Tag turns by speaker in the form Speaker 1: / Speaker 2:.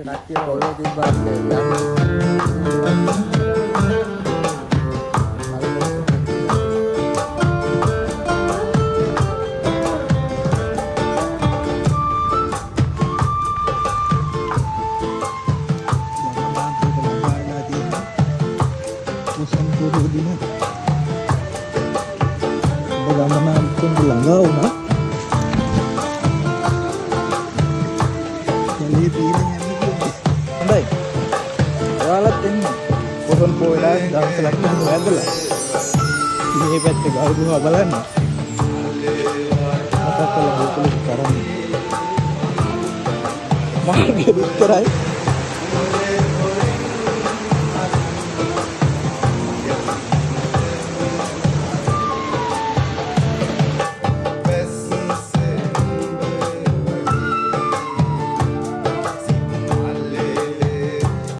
Speaker 1: කට්ටිය පොළොව තිබ්බත් යන්නේ. ළඟා වුණා. කැලේ තියෙන යන්නේ. හොඳයි. ඔයාලත් එන්න. පොසොන් පොයලා දවසක් නම් වැදලා. මේ පැත්තේ ගල්ගුහා බලන්න. අතත් වල බෝතලෙ කරන්නේ. මාර්ගෙ විතරයි.